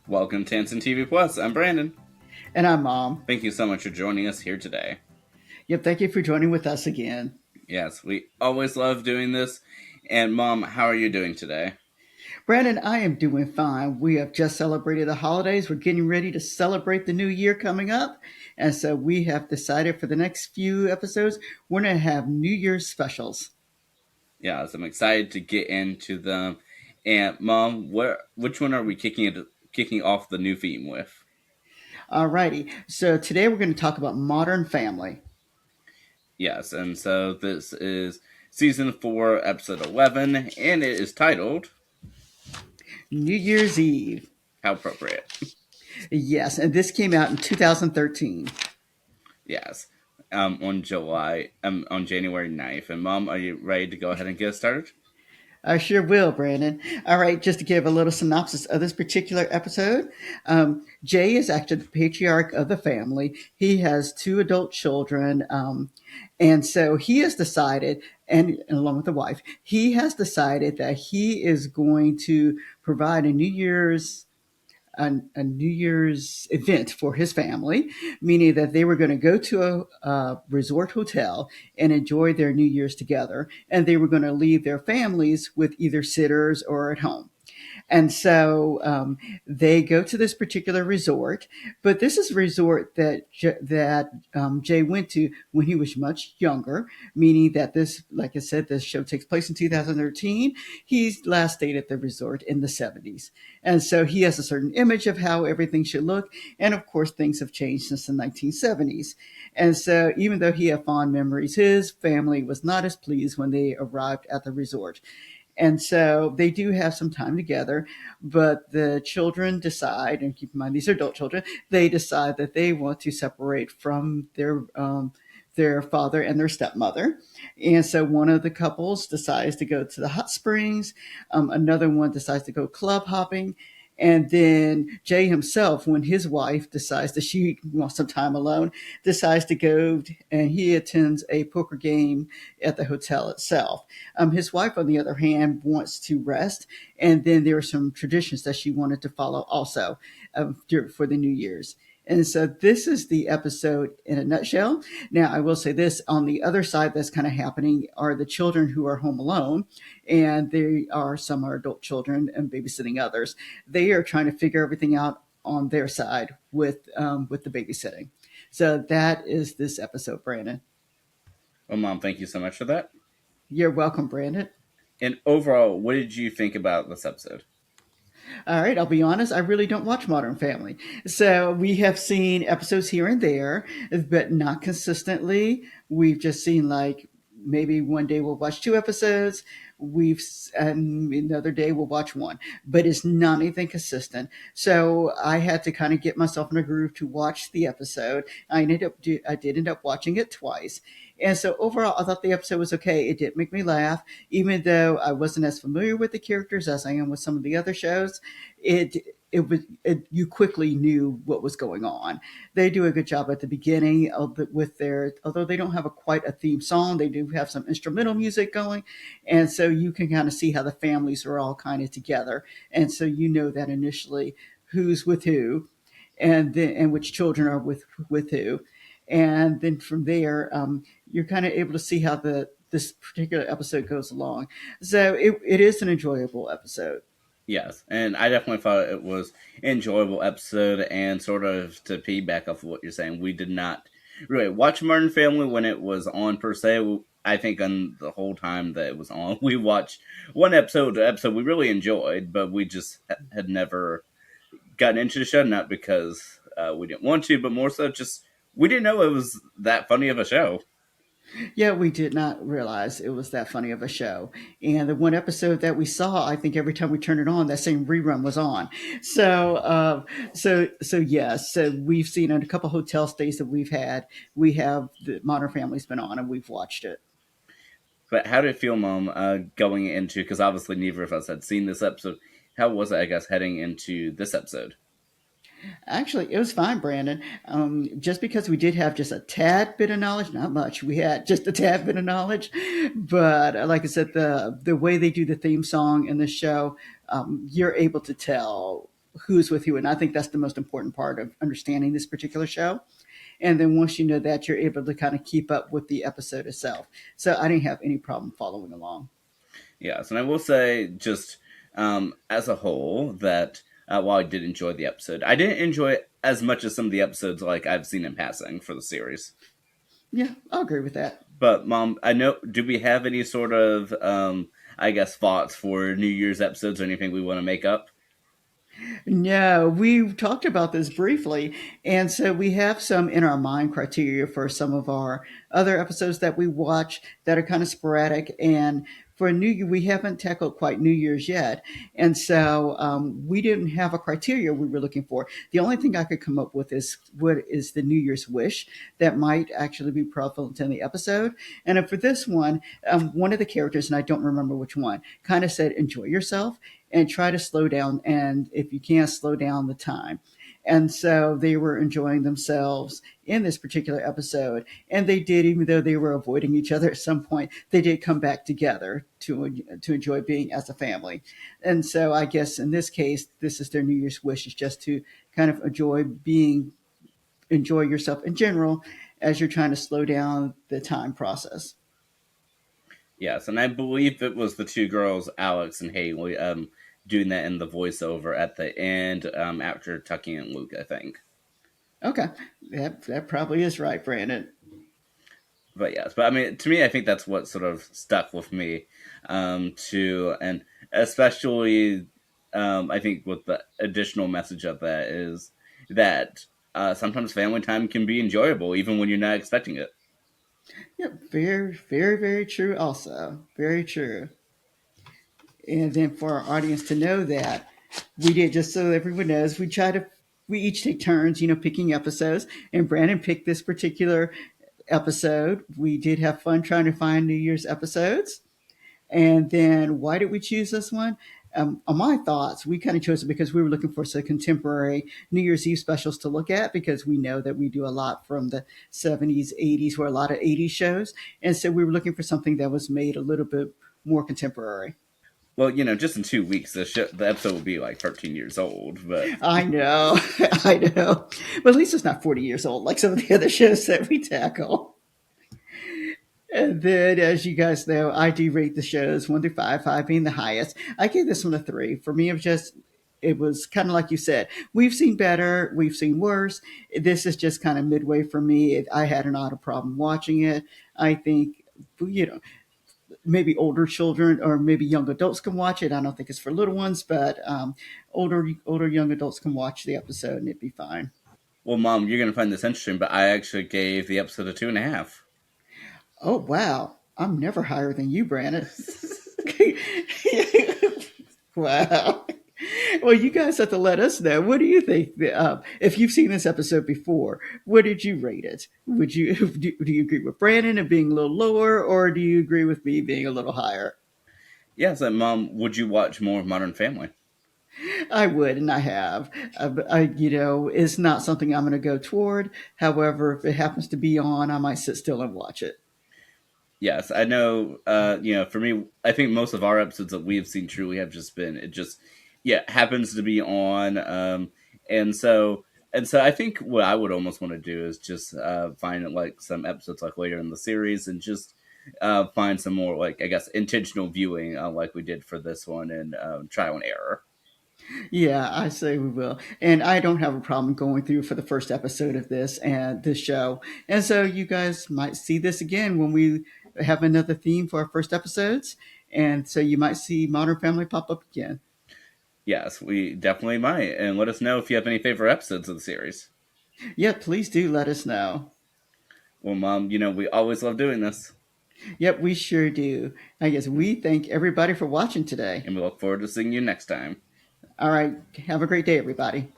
Welcome to Tansson TV Plus. I'm Brandon. And I'm Mom. Thank you so much for joining us here today. Yep, thank you for joining with us again. Yes, we always love doing this. And Mom, how are you doing today? Brandon, I am doing fine. We have just celebrated the holidays. We're getting ready to celebrate the new year coming up. And so we have decided for the next few episodes, we're going to have New Year's specials. Yes, I'm excited to get into them. And Mom, which one are we kicking off the new theme with? Alrighty. So today we're going to talk about Modern Family. Yes, and so this is season 4, episode 11, and it is titled New Year's Eve. How Appropriate. Yes, and this came out in 2013. Yes. On January 9th. And Mom, are you ready to go ahead and get started? I sure will, Brandon. All right, just to give a little synopsis of this particular episode, Jay is actually the patriarch of the family. He has two adult children, and so he has decided, and along with the wife, he has decided that he is going to provide a New Year's event for his family, meaning that they were going to go to a resort hotel and enjoy their New Year's together, and they were going to leave their families with either sitters or at home. And so they go to this particular resort, but this is a resort that Jay went to when he was much younger, meaning that this, like I said, this show takes place in 2013. He last stayed at the resort in the 70s. And so he has a certain image of how everything should look. And of course, things have changed since the 1970s. And so even though he had fond memories, his family was not as pleased when they arrived at the resort. And so they do have some time together, but the children decide, and keep in mind these are adult children, they decide that they want to separate from their father and their stepmother. And so one of the couples decides to go to the hot springs, another one decides to go club hopping. And then Jay himself, when his wife decides that she wants some time alone, decides to go and he attends a poker game at the hotel itself. His wife, on the other hand, wants to rest. And then there are some traditions that she wanted to follow also for the New Year's. And so this is the episode in a nutshell. Now, I will say this on the other side that's kind of happening are the children who are home alone, and some are adult children and babysitting others. They are trying to figure everything out on their side with the babysitting. So that is this episode, Brandon. Well, Mom, thank you so much for that. You're welcome, Brandon. And overall, what did you think about this episode? All right, I'll be honest, I really don't watch Modern Family. So we have seen episodes here and there, but not consistently. We've just seen like maybe one day we'll watch two episodes, and another day we'll watch one, but it's not anything consistent. So I had to kind of get myself in a groove to watch the episode. I did end up watching it twice. And so overall, I thought the episode was okay. It did make me laugh, even though I wasn't as familiar with the characters as I am with some of the other shows. It you quickly knew what was going on. They do a good job at the beginning with their, although they don't have quite a theme song, they do have some instrumental music going, and so you can kind of see how the families are all kind of together, and so you know that initially who's with who, and which children are with who, and then from there you're kind of able to see how this particular episode goes along. So it is an enjoyable episode. Yes, and I definitely thought it was an enjoyable episode, and sort of to piggyback off of what you're saying, we did not really watch Modern Family when it was on per se. I think on the whole time that it was on, we watched one episode we really enjoyed, but we just had never gotten into the show, not because we didn't want to, but more so just we didn't know it was that funny of a show. Yeah, we did not realize it was that funny of a show. And the one episode that we saw, I think every time we turned it on, that same rerun was on. So yes, so we've seen in a couple hotel stays that we've had, we have the Modern Family's been on, and we've watched it. But how did it feel, Mom, going into, because obviously neither of us had seen this episode, how was it, I guess, heading into this episode? Actually, it was fine, Brandon. Just because we did have just a tad bit of knowledge, not much. We had just a tad bit of knowledge, but like I said, the way they do the theme song in the show, you're able to tell who's with who. And I think that's the most important part of understanding this particular show. And then once you know that, you're able to kind of keep up with the episode itself. So I didn't have any problem following along. Yes, and I will say, just as a whole, that while I did enjoy the episode, I didn't enjoy it as much as some of the episodes like I've seen in passing for the series. Yeah, I'll agree with that. But Mom, I know. Do we have any sort of, I guess, thoughts for New Year's episodes or anything we want to make up? No, we talked about this briefly. And so we have some in our mind criteria for some of our other episodes that we watch that are kind of sporadic. And for New Year, we haven't tackled quite New Year's yet. And so we didn't have a criteria we were looking for. The only thing I could come up with is what is the New Year's wish that might actually be prevalent in the episode. And for this one of the characters, and I don't remember which one, kind of said, enjoy yourself and try to slow down. And if you can't, slow down the time. And so they were enjoying themselves in this particular episode. And they did, even though they were avoiding each other at some point, they did come back together to enjoy being as a family. And so I guess in this case, this is their New Year's wish, is just to kind of enjoy yourself in general as you're trying to slow down the time process. Yes, and I believe it was the two girls, Alex and Haley, doing that in the voiceover at the end after Tucky and Luke, I think. Okay, that probably is right, Brandon. But yes, but I mean, to me, I think that's what sort of stuck with me, too, and especially, I think with the additional message of that is that sometimes family time can be enjoyable even when you're not expecting it. Yep, very, very, very true. Also, very true. And then for our audience to know that we did, just so everyone knows, we each take turns, picking episodes. And Brandon picked this particular episode. We did have fun trying to find New Year's episodes. And then why did we choose this one? On my thoughts, we kind of chose it because we were looking for some contemporary New Year's Eve specials to look at, because we know that we do a lot from the 70s, 80s, where a lot of 80s shows. And so we were looking for something that was made a little bit more contemporary. Well, just in 2 weeks, the episode will be like 13 years old. But I know, I know. But at least it's not 40 years old like some of the other shows that we tackle. And then, as you guys know, I do rate the shows 1 through 5, 5 being the highest. I gave this one a 3. For me, it was kind of like you said. We've seen better, we've seen worse. This is just kind of midway for me. I had not a problem watching it. I think, you know, maybe older children or maybe young adults can watch it. I don't think it's for little ones, but older young adults can watch the episode and it'd be fine. well, Mom, you're gonna find this interesting, but I actually gave the episode a 2.5. Oh wow, I'm never higher than you, Brandon. Wow. Well, you guys have to let us know. What do you think? If you've seen this episode before, what did you rate it? Would you do you agree with Brandon and being a little lower, or do you agree with me being a little higher? Yes, and Mom, would you watch more of Modern Family? I would, and I have. It's not something I'm going to go toward. However, if it happens to be on, I might sit still and watch it. Yes, I know. For me, I think most of our episodes that we have seen truly have just been it just yeah happens to be on, and so I think what I would almost want to do is just find like some episodes like later in the series and just find some more like I guess intentional viewing like we did for this one and trial and error. Yeah, I say we will. And I don't have a problem going through for the first episode of this show. And so you guys might see this again when we have another theme for our first episodes. And so you might see Modern Family pop up again. Yes, we definitely might, and let us know if you have any favorite episodes of the series. Yeah, please do let us know. Well, Mom, we always love doing this, Yep, we sure do. I guess we thank everybody for watching today. and we look forward to seeing you next time. All right, have a great day, everybody.